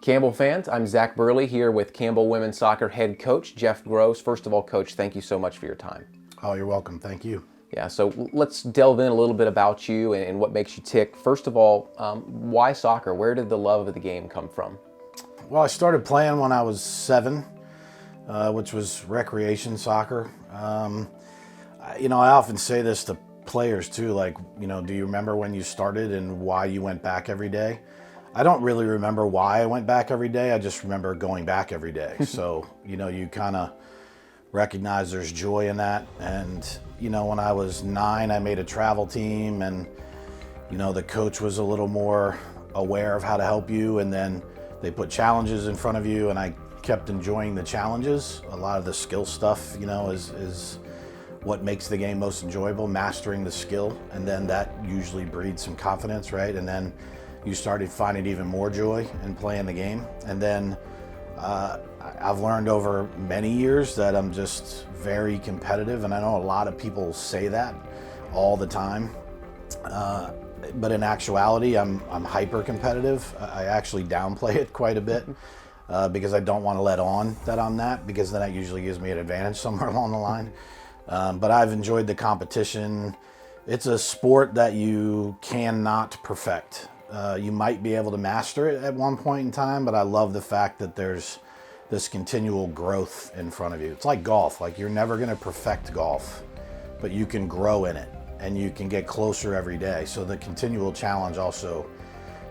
Campbell fans, I'm Zach Burley here with Campbell women's soccer head coach Jeff Gross. First of all, Coach, thank you so much for your time. Oh, you're welcome. Thank you. Yeah, so let's delve in a little bit about you and what makes you tick. First of all, why soccer? Where did the love of the game come from? Well, I started playing when I was 7, which was recreation soccer. I often say this to players too, like, do you remember when you started and why you went back every day? I don't really remember why I went back every day. I just remember going back every day. So, you kind of recognize there's joy in that. And, when I was 9, I made a travel team, and, the coach was a little more aware of how to help you. And then they put challenges in front of you, and I kept enjoying the challenges. A lot of the skill stuff, is what makes the game most enjoyable, mastering the skill. And then that usually breeds some confidence, right? And then you started finding even more joy in playing the game. And then I've learned over many years that I'm just very competitive, and I know a lot of people say that all the time. But in actuality, I'm hyper competitive. I actually downplay it quite a bit because I don't want to let on that I'm that, because then that usually gives me an advantage somewhere along the line. But I've enjoyed the competition. It's a sport that you cannot perfect. You might be able to master it at one point in time, but I love the fact that there's this continual growth in front of you. It's like golf. Like, you're never going to perfect golf, but you can grow in it and you can get closer every day. So the continual challenge also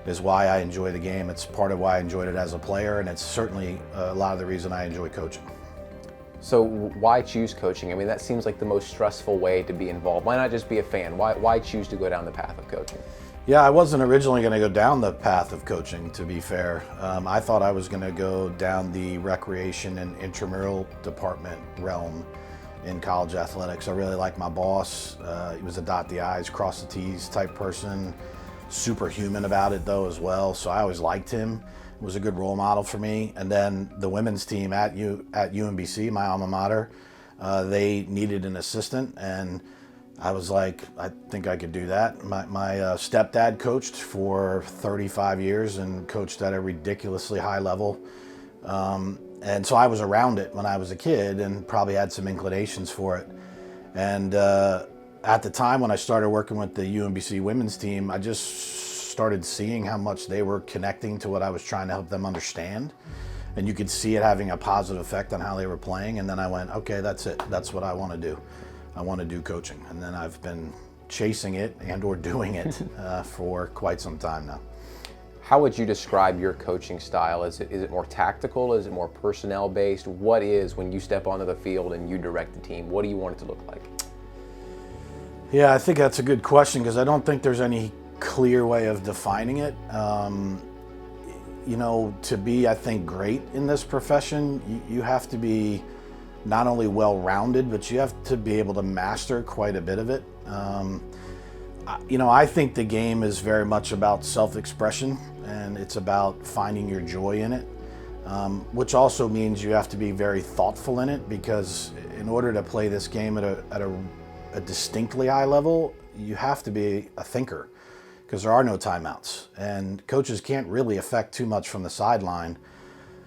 is why I enjoy the game. It's part of why I enjoyed it as a player, and it's certainly a lot of the reason I enjoy coaching. So why choose coaching? I mean, that seems like the most stressful way to be involved. Why not just be a fan? Why choose to go down the path of coaching? Yeah, I wasn't originally going to go down the path of coaching, to be fair. I thought I was going to go down the recreation and intramural department realm in college athletics. I really liked my boss. He was a dot the I's, cross the T's type person. Super human about it, though, as well. So I always liked him. He was a good role model for me. And then the women's team at UMBC, my alma mater, they needed an assistant, and I was like, I think I could do that. My stepdad coached for 35 years and coached at a ridiculously high level. And so I was around it when I was a kid and probably had some inclinations for it. And at the time when I started working with the UMBC women's team, I just started seeing how much they were connecting to what I was trying to help them understand. And you could see it having a positive effect on how they were playing. And then I went, okay, that's it. That's what I want to do. I want to do coaching. And then I've been chasing it and or doing it for quite some time now. How would you describe your coaching style? Is it more tactical? Is it more personnel based? What is, when you step onto the field and you direct the team, what do you want it to look like? Yeah, I think that's a good question, because I don't think there's any clear way of defining it. To be, I think, great in this profession, you have to be not only well-rounded, but you have to be able to master quite a bit of it. I think the game is very much about self-expression, and it's about finding your joy in it, which also means you have to be very thoughtful in it, because in order to play this game at a distinctly high level, you have to be a thinker, because there are no timeouts, and coaches can't really affect too much from the sideline.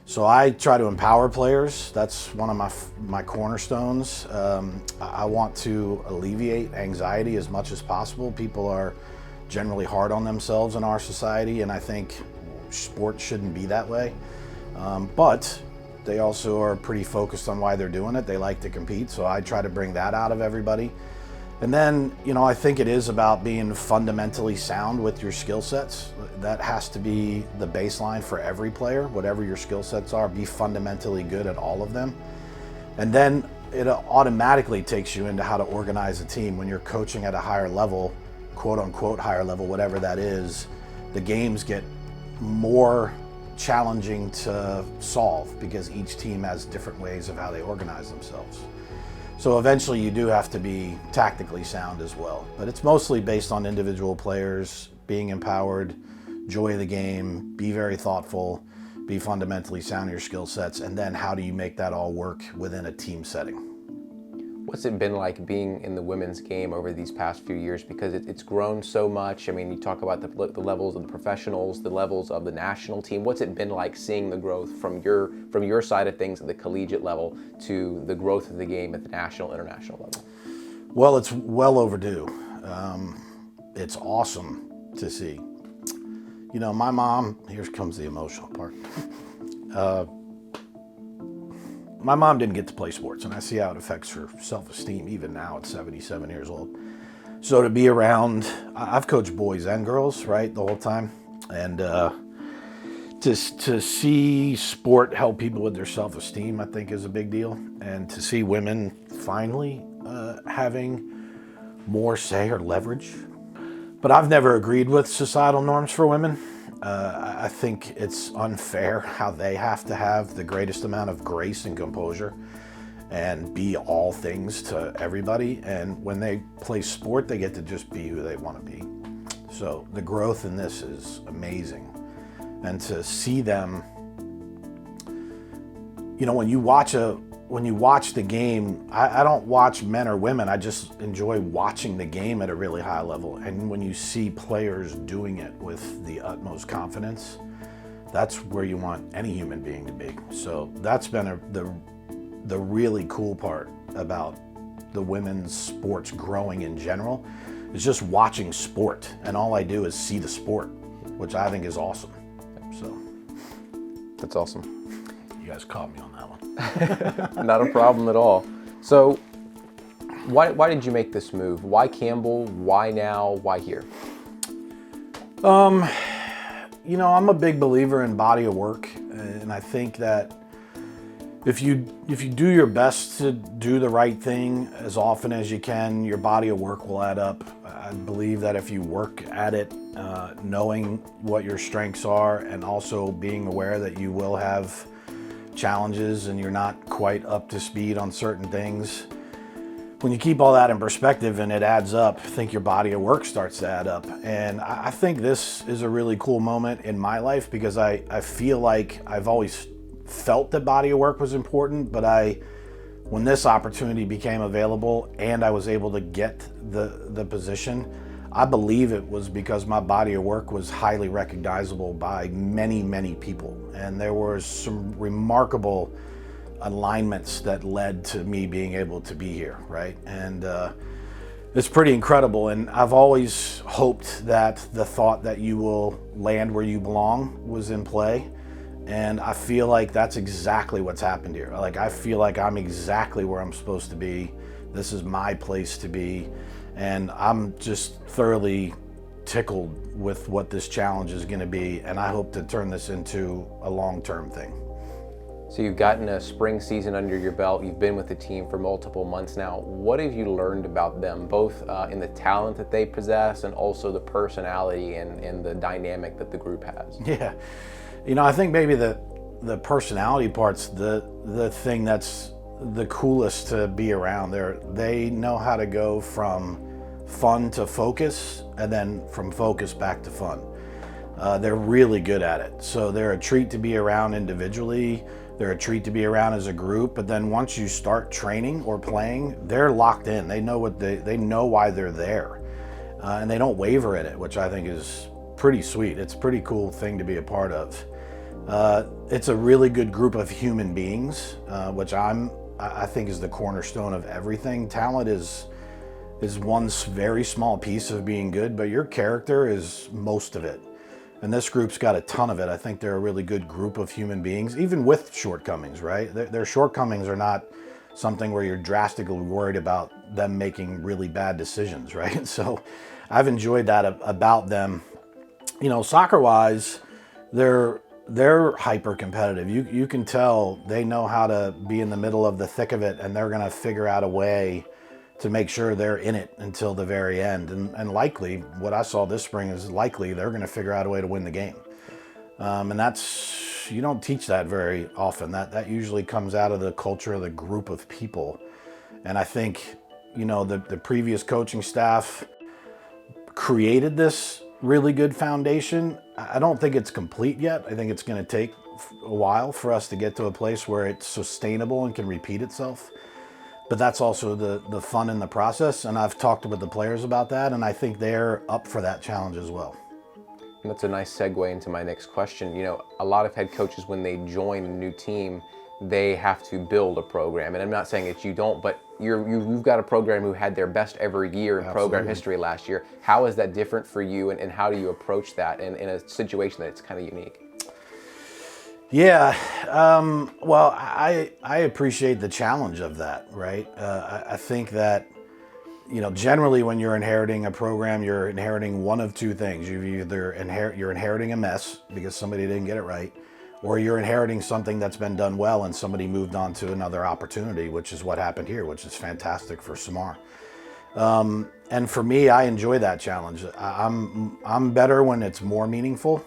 So I try to empower players. That's one of my cornerstones. I want to alleviate anxiety as much as possible. People are generally hard on themselves in our society, and I think sports shouldn't be that way. But they also are pretty focused on why they're doing it. They like to compete, so I try to bring that out of everybody. And then, I think it is about being fundamentally sound with your skill sets. That has to be the baseline for every player. Whatever your skill sets are, be fundamentally good at all of them. And then it automatically takes you into how to organize a team. When you're coaching at a higher level, quote unquote higher level, whatever that is, the games get more challenging to solve, because each team has different ways of how they organize themselves. So eventually you do have to be tactically sound as well. But it's mostly based on individual players, being empowered, joy of the game, be very thoughtful, be fundamentally sound in your skill sets, and then how do you make that all work within a team setting? What's it been like being in the women's game over these past few years? Because it's grown so much. I mean, you talk about the levels of the professionals, the levels of the national team. What's it been like seeing the growth from your side of things at the collegiate level to the growth of the game at the national, international level? Well, it's well overdue. It's awesome to see. You know, my mom, here comes the emotional part. My mom didn't get to play sports, and I see how it affects her self-esteem even now at 77 years old. So to be around, I've coached boys and girls, right, the whole time. And to see sport help people with their self-esteem, I think is a big deal. And to see women finally having more say or leverage. But I've never agreed with societal norms for women. I think it's unfair how they have to have the greatest amount of grace and composure and be all things to everybody. And when they play sport, they get to just be who they want to be. So the growth in this is amazing. And to see them, you know, when you watch the game, I don't watch men or women. I just enjoy watching the game at a really high level. And when you see players doing it with the utmost confidence, that's where you want any human being to be. So that's been the really cool part about the women's sports growing in general, is just watching sport. And all I do is see the sport, which I think is awesome. So that's awesome. You guys caught me on that one. Not a problem at all. So why did you make this move? Why Campbell? Why now? Why here? You know, I'm a big believer in body of work, and I think that if you do your best to do the right thing as often as you can, your body of work will add up. I believe that if you work at it, knowing what your strengths are and also being aware that you will have challenges and you're not quite up to speed on certain things, when you keep all that in perspective and it adds up, I think your body of work starts to add up. And I think this is a really cool moment in my life because I feel like I've always felt that body of work was important, but when this opportunity became available and I was able to get the position, I believe it was because my body of work was highly recognizable by many, many people. And there were some remarkable alignments that led to me being able to be here, right? And it's pretty incredible. And I've always hoped that the thought that you will land where you belong was in play. And I feel like that's exactly what's happened here. Like, I feel like I'm exactly where I'm supposed to be. This is my place to be. And I'm just thoroughly tickled with what this challenge is going to be. And I hope to turn this into a long-term thing. So you've gotten a spring season under your belt. You've been with the team for multiple months now. What have you learned about them, both in the talent that they possess and also the personality and the dynamic that the group has? Yeah. You know, I think maybe the personality part's the thing that's the coolest to be around. They know how to go from fun to focus and then from focus back to fun. They're really good at it. So they're a treat to be around individually. They're a treat to be around as a group. But then once you start training or playing, they're locked in. They know they know why they're there, and they don't waver in it, which I think is pretty sweet. It's a pretty cool thing to be a part of. It's a really good group of human beings, which I think is the cornerstone of everything. Talent is one very small piece of being good, but your character is most of it. And this group's got a ton of it. I think they're a really good group of human beings, even with shortcomings, right? Their shortcomings are not something where you're drastically worried about them making really bad decisions, right? So I've enjoyed that about them. You know, soccer-wise, they're hyper competitive. You can tell they know how to be in the middle of the thick of it, and they're going to figure out a way to make sure they're in it until the very end. And likely, what I saw this spring is likely they're going to figure out a way to win the game. And that's, you don't teach that very often. That usually comes out of the culture of the group of people. And I think, you know, the previous coaching staff created this really good foundation. I don't think it's complete yet. I think it's going to take a while for us to get to a place where it's sustainable and can repeat itself. but that's also the fun in the process. And I've talked with the players about that, and I think they're up for that challenge as well. And that's a nice segue into my next question. You know, a lot of head coaches, when they join a new team, they have to build a program. And I'm not saying that you don't, but you've got a program who had their best ever year in program history last year. How is that different for you, and how do you approach that in a situation that's kind of unique? Yeah, well, I appreciate the challenge of that, right? I think that, you know, generally when you're inheriting a program, you're inheriting one of two things. You're inheriting a mess because somebody didn't get it right, or you're inheriting something that's been done well and somebody moved on to another opportunity, which is what happened here, which is fantastic for Samar. And for me, I enjoy that challenge. I'm better when it's more meaningful,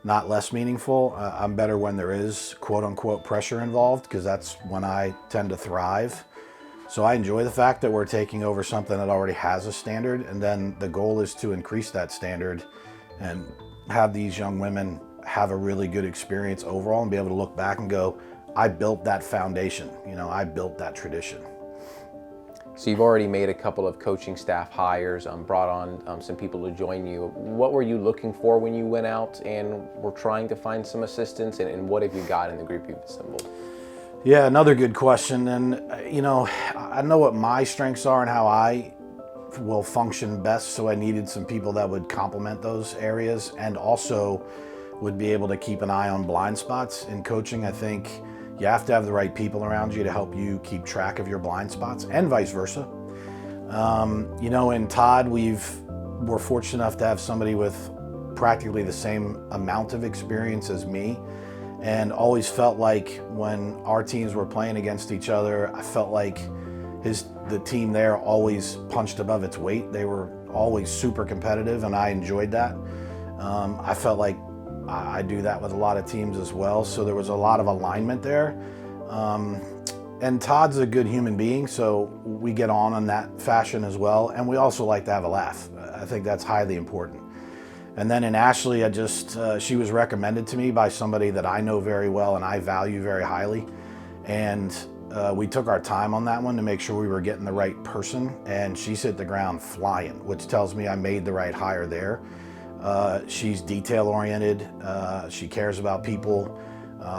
not less meaningful. I'm better when there is quote unquote pressure involved, because that's when I tend to thrive. So I enjoy the fact that we're taking over something that already has a standard, and then the goal is to increase that standard and have these young women have a really good experience overall and be able to look back and go, I built that foundation, you know, I built that tradition. So you've already made a couple of coaching staff hires, brought on some people to join you. What were you looking for when you went out and were trying to find some assistance, and what have you got in the group you've assembled? Yeah, another good question. And, you know, I know what my strengths are and how I will function best. So I needed some people that would complement those areas and also would be able to keep an eye on blind spots. In coaching, I think you have to have the right people around you to help you keep track of your blind spots, and vice versa. You know, in Todd, we're fortunate enough to have somebody with practically the same amount of experience as me. And always felt like when our teams were playing against each other, I felt like the team there always punched above its weight. They were always super competitive, and I enjoyed that. I felt like I do that with a lot of teams as well, so there was a lot of alignment there. And Todd's a good human being, so we get on that fashion as well, and we also like to have a laugh. I think that's highly important. And then in Ashley, she was recommended to me by somebody that I know very well and I value very highly. And we took our time on that one to make sure we were getting the right person. And she's hit the ground flying, which tells me I made the right hire there. She's detail oriented. She cares about people.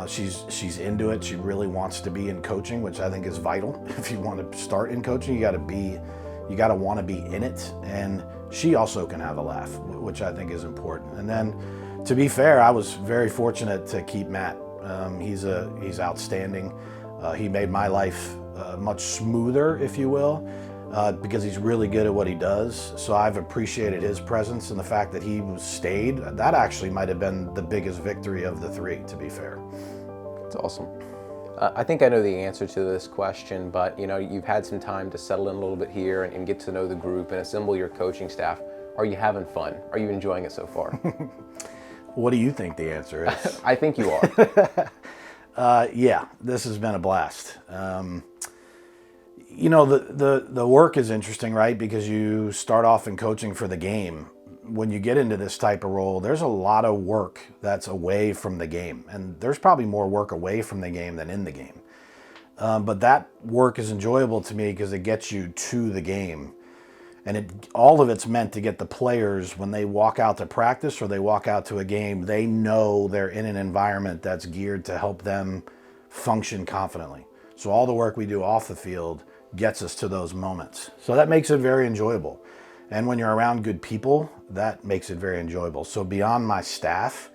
She's into it. She really wants to be in coaching, which I think is vital. If you want to start in coaching, you got to want to be in it. And she also can have a laugh, which I think is important. And then, to be fair, I was very fortunate to keep Matt. He's outstanding. He made my life much smoother, if you will, because he's really good at what he does. So I've appreciated his presence, and the fact that he stayed. That actually might have been the biggest victory of the three, to be fair. That's awesome. I think I know the answer to this question, but you know, you've had some time to settle in a little bit here and get to know the group and assemble your coaching staff. Are you having fun? Are you enjoying it so far? What do you think the answer is? I think you are. Yeah, this has been a blast. You know, the work is interesting, right? Because you start off in coaching for the game. When you get into this type of role, there's a lot of work that's away from the game. And there's probably more work away from the game than in the game. But that work is enjoyable to me because it gets you to the game. And all of it's meant to get the players, when they walk out to practice or they walk out to a game, they know they're in an environment that's geared to help them function confidently. So all the work we do off the field gets us to those moments. So that makes it very enjoyable. And when you're around good people, that makes it very enjoyable. So beyond my staff,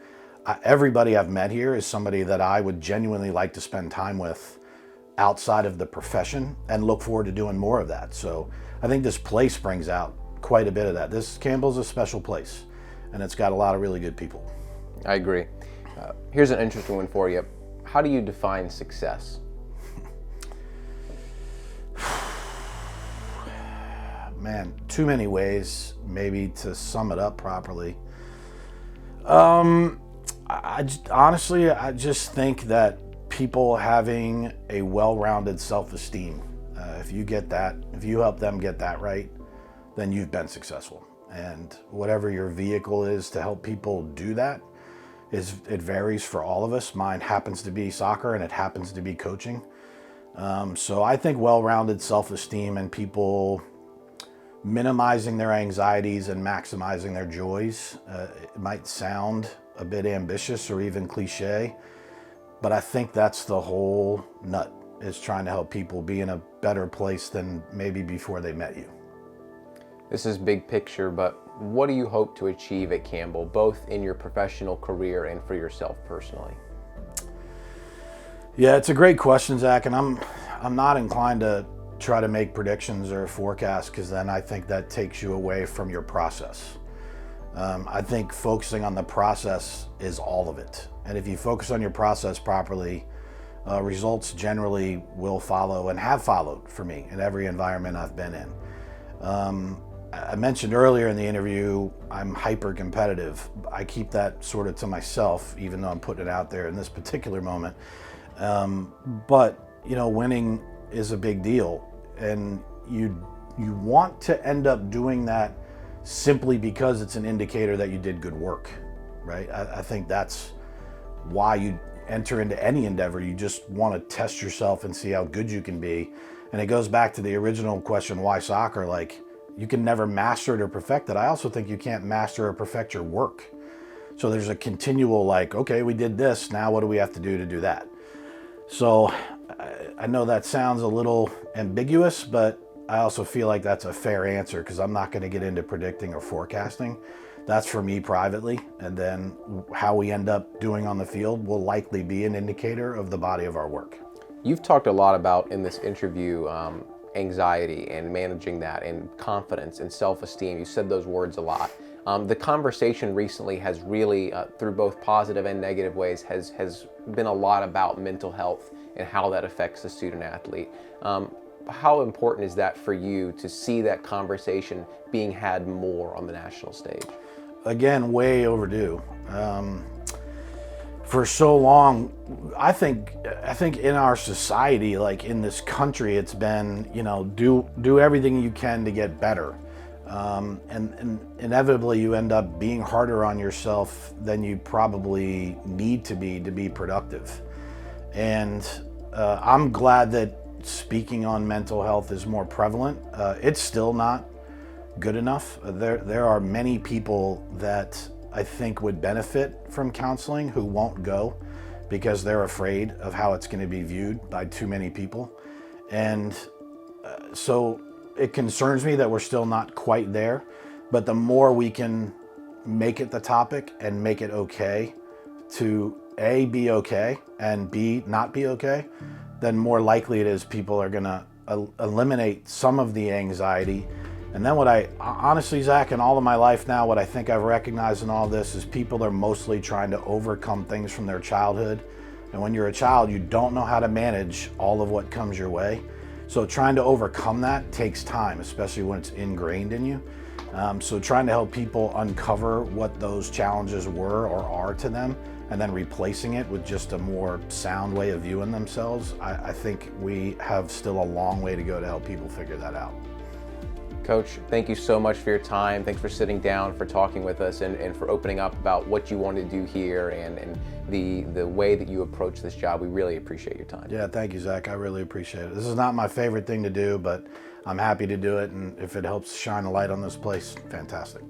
everybody I've met here is somebody that I would genuinely like to spend time with outside of the profession, and look forward to doing more of that. So I think this place brings out quite a bit of that. This Campbell's a special place, and it's got a lot of really good people. I agree. Here's an interesting one for you. How do you define success? Man, too many ways maybe to sum it up properly. Honestly, I just think that people having a well-rounded self-esteem, if you get that, if you help them get that right, then you've been successful. And whatever your vehicle is to help people do that, it varies for all of us. Mine happens to be soccer, and it happens to be coaching. So I think well-rounded self-esteem and people minimizing their anxieties and maximizing their joys. It might sound a bit ambitious or even cliche, but I think that's the whole nut, is trying to help people be in a better place than maybe before they met you. This is big picture, but what do you hope to achieve at Campbell, both in your professional career and for yourself personally? Yeah, it's a great question, Zach, and I'm not inclined to try to make predictions or forecasts, because then I think that takes you away from your process. I think focusing on the process is all of it. And if you focus on your process properly, results generally will follow and have followed for me in every environment I've been in. I mentioned earlier in the interview, I'm hyper competitive. I keep that sort of to myself, even though I'm putting it out there in this particular moment. But winning is a big deal, and you want to end up doing that simply because it's an indicator that you did good work, right? I think that's why you enter into any endeavor. You just want to test yourself and see how good you can be. And it goes back to the original question, why soccer? Like, you can never master it or perfect it. I also think you can't master or perfect your work. So there's a continual, like, okay, we did this, now what do we have to do that? So I know that sounds a little ambiguous, but I also feel like that's a fair answer, because I'm not going to get into predicting or forecasting. That's for me privately, and then how we end up doing on the field will likely be an indicator of the body of our work. You've talked a lot about in this interview anxiety and managing that, and confidence and self-esteem. You said those words a lot. The conversation recently has really, through both positive and negative ways, has been a lot about mental health and how that affects the student athlete. How important is that for you to see that conversation being had more on the national stage? Again, way overdue. For so long, I think in our society, like in this country, it's been, do everything you can to get better. And inevitably you end up being harder on yourself than you probably need to be productive. And I'm glad that speaking on mental health is more prevalent. It's still not good enough. There are many people that I think would benefit from counseling who won't go because they're afraid of how it's going to be viewed by too many people. And so it concerns me that we're still not quite there, but the more we can make it the topic and make it okay to A, be okay, and B, not be okay, then more likely it is people are gonna eliminate some of the anxiety. And then what I, honestly, Zach, in all of my life now, what I think I've recognized in all this is people are mostly trying to overcome things from their childhood. And when you're a child, you don't know how to manage all of what comes your way. So trying to overcome that takes time, especially when it's ingrained in you. So trying to help people uncover what those challenges were or are to them, and then replacing it with just a more sound way of viewing themselves, I think we have still a long way to go to help people figure that out. Coach, thank you so much for your time. Thanks for sitting down, for talking with us, and for opening up about what you want to do here and the way that you approach this job. We really appreciate your time. Yeah, thank you, Zach. I really appreciate it. This is not my favorite thing to do, but I'm happy to do it, and if it helps shine a light on this place, fantastic.